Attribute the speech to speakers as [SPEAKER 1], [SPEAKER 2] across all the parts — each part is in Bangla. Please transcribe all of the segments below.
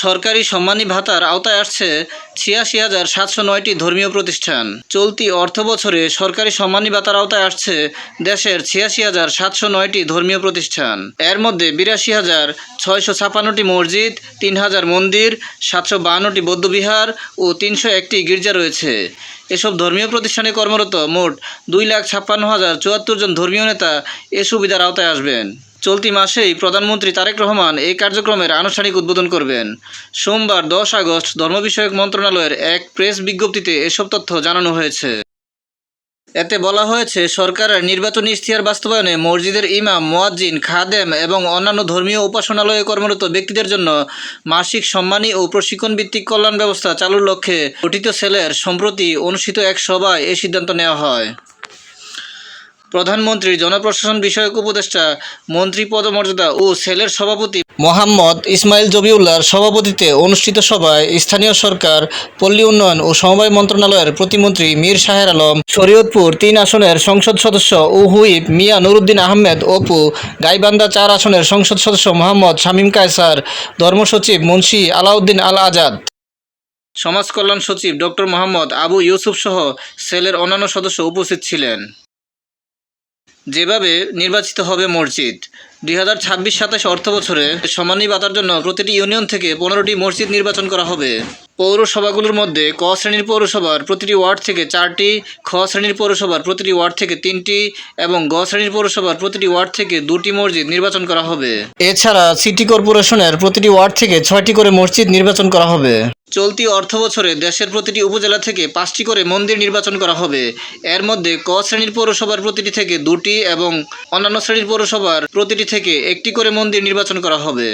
[SPEAKER 1] সরকারি সম্মানী ভাতার আওতায় আসছে ৮৬,৭০৯টি ধর্মীয় প্রতিষ্ঠান। চলতি অর্থবছরে সরকারি সম্মানী ভাতার আওতায় আসছে দেশের ৮৬,৭০৯টি ধর্মীয় প্রতিষ্ঠান। এর মধ্যে ৮২,৬৫৬টি মসজিদ, ৩,০০০ মন্দির, ৭৫২টি বৌদ্ধবিহার ও ৩০১টি গির্জা রয়েছে। এসব ধর্মীয় প্রতিষ্ঠানে কর্মরত মোট ২,৫৬,০৭৪ জন ধর্মীয় নেতা এ সুবিধার আওতায় আসবেন। চলতি মাসেই প্রধানমন্ত্রী তারেক রহমান এই কার্যক্রমের আনুষ্ঠানিক উদ্বোধন করবেন। সোমবার ১০ আগস্ট ধর্ম বিষয়ক মন্ত্রণালয়ের এক প্রেস বিজ্ঞপ্তিতে এসব তথ্য জানানো হয়েছে। এতে বলা হয়েছে, সরকারের নির্বাচনী ইশতেহার বাস্তবায়নে মসজিদের ইমাম, মুয়াজ্জিন, খাদেম এবং অন্যান্য ধর্মীয় উপাসনালয়ে কর্মরত ব্যক্তিদের জন্য মাসিক সম্মানী ও প্রশিক্ষণ ভিত্তিক কল্যাণ ব্যবস্থা চালুর লক্ষ্যে গঠিত সেলের সম্প্রতি অনুষ্ঠিত এক সভায় এই সিদ্ধান্ত নেওয়া হয়। প্রধানমন্ত্রীর জনপ্রশাসন বিষয়ক উপদেষ্টা, মন্ত্রী পদমর্যাদা ও সেলের সভাপতি মোহাম্মদ ইসমাইল জবিউল্লাহর সভাপতিত্বে অনুষ্ঠিত সভায় স্থানীয় সরকার, পল্লী উন্নয়ন ও সমবায় মন্ত্রণালয়ের প্রতিমন্ত্রী মীর শাহের আলম, শরীয়তপুর ৩ আসনের সংসদ সদস্য ও হুইপ মিয়া নুরুদ্দিন আহমেদ অপু, গাইবান্ধা ৪ আসনের সংসদ সদস্য মোহাম্মদ শামীম কায়সার, ধর্মসচিব মুন্সি আলাউদ্দিন আল আজাদ, সমাজ কল্যাণ সচিব ডক্টর মোহাম্মদ আবু ইউসুফ সহ সেলের অন্যান্য সদস্য উপস্থিত ছিলেন। যেভাবে নির্বাচিত হবে মসজিদ। ২০২৬-২৭ অর্থবছরে সম্মানী ভাতার জন্য প্রতিটি ইউনিয়ন থেকে ১৫টি মসজিদ নির্বাচন করা হবে। পৌরসভাগুলোর মধ্যে ক শ্রেণীর পৌরসভার প্রতিটি ওয়ার্ড থেকে 4টি, খ শ্রেণীর পৌরসভার প্রতিটি ওয়ার্ড থেকে 3টি এবং গ শ্রেণীর পৌরসভার প্রতিটি ওয়ার্ড থেকে 2টি মসজিদ নির্বাচন করা হবে। এছাড়া সিটি কর্পোরেশনের প্রতিটি ওয়ার্ড থেকে 6টি করে মসজিদ নির্বাচন করা হবে। চলতি অর্থবছরে দেশের প্রতিটি উপজেলা থেকে 5টি করে মন্দির নির্বাচন করা হবে। এর মধ্যে ক শ্রেণীর পৌরসভার প্রতিটি থেকে 2টি এবং অন্যান্য শ্রেণীর পৌরসভার প্রতিটি থেকে 1টি করে মন্দির নির্বাচন করা হবে।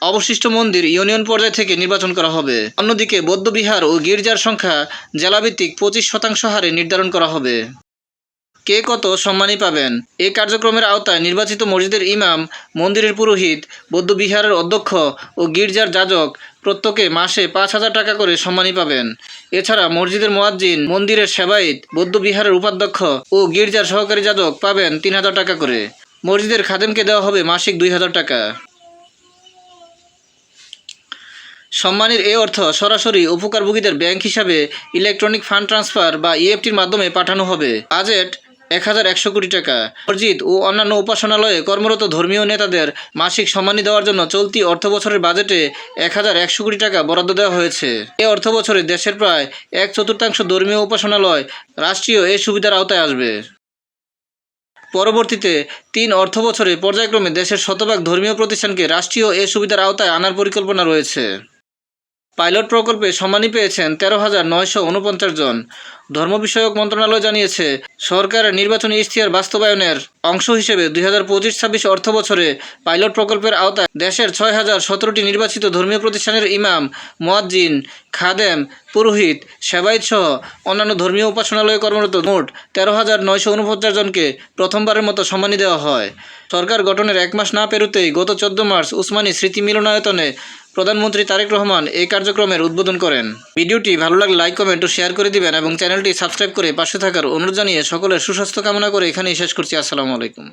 [SPEAKER 1] অবশিষ্ট মন্দির ইউনিয়ন পর্যায় থেকে নির্বাচন করা হবে। অন্যদিকে বৌদ্ধবিহার ও গির্জার সংখ্যা জেলাভিত্তিক 25% হারে নির্ধারণ করা হবে। কে কত সম্মানী পাবেন? এই কার্যক্রমের আওতায় নির্বাচিত মসজিদের ইমাম, মন্দিরের পুরোহিত, বৌদ্ধবিহারের অধ্যক্ষ ও গির্জার যাজক প্রত্যেকে মাসে 5,000 টাকা করে সম্মানী পাবেন। এছাড়া মসজিদের মুয়াজ্জিন, মন্দিরের সেবায়েত, বৌদ্ধবিহারের উপাধ্যক্ষ ও গির্জার সহকারী যাজক পাবেন 3,000 টাকা করে। মসজিদের খাদেমকে দেওয়া হবে মাসিক 2,000 টাকা। সম্মানীর এই অর্থ সরাসরি উপকারভোগীদের ব্যাংক হিসাবে ইলেকট্রনিক ফান্ড ট্রান্সফার বা ইএফটির মাধ্যমে পাঠানো হবে। বাজেট 1,100 কোটি টাকা। মসজিদ ও অন্যান্য উপাসনালয়ে কর্মরত ধর্মীয় নেতাদের মাসিক সম্মানী দেওয়ার জন্য চলতি অর্থবছরের বাজেটে 1,100 কোটি টাকা বরাদ্দ দেওয়া হয়েছে। এই অর্থবছরে দেশের প্রায় 1/4 ধর্মীয় উপাসনালয় রাষ্ট্রীয় এই সুবিধার আওতায় আসবে। পরবর্তীতে 3 অর্থবছরে পর্যায়ক্রমে দেশের শতভাগ ধর্মীয় প্রতিষ্ঠানকে রাষ্ট্রীয় এই সুবিধার আওতায় আনার পরিকল্পনা রয়েছে। পাইলট প্রকল্পে সম্মানী পেয়েছেন 13,949 জন। ধর্ম বিষয়ক মন্ত্রণালয় জানিয়েছে, সরকারের নির্বাচনী ইশতেহার বাস্তবায়নের অংশ হিসেবে 2025-26 অর্থবছরে পাইলট প্রকল্পের আওতায় দেশের 6,017টি নির্বাচিত ধর্মীয় প্রতিষ্ঠানের ইমাম, মুয়াজ্জিন, খাদেম, পুরোহিত, সেবায়েত সহ অন্যান্য ধর্মীয় উপাসনালয়ে কর্মরত মোট 13,949 জনকে প্রথমবারের মতো সম্মানী দেওয়া হয়। সরকার গঠনের 1 মাস না পেরোতেই গত 14 মার্চ উসমানী স্মৃতি মিলনায়তনে প্রধানমন্ত্রী তারেক রহমান এই কার্যক্রমের উদ্বোধন করেন। ভিডিওটি ভালো লাগলে লাইক, কমেন্ট ও শেয়ার করে দিবেন এবং চ্যানেলটি সাবস্ক্রাইব করে পাশে থাকার অনুরোধ জানিয়ে সকলের সুস্বাস্থ্য কামনা করে এখানেই শেষ করছি। আসসালামু আলাইকুম।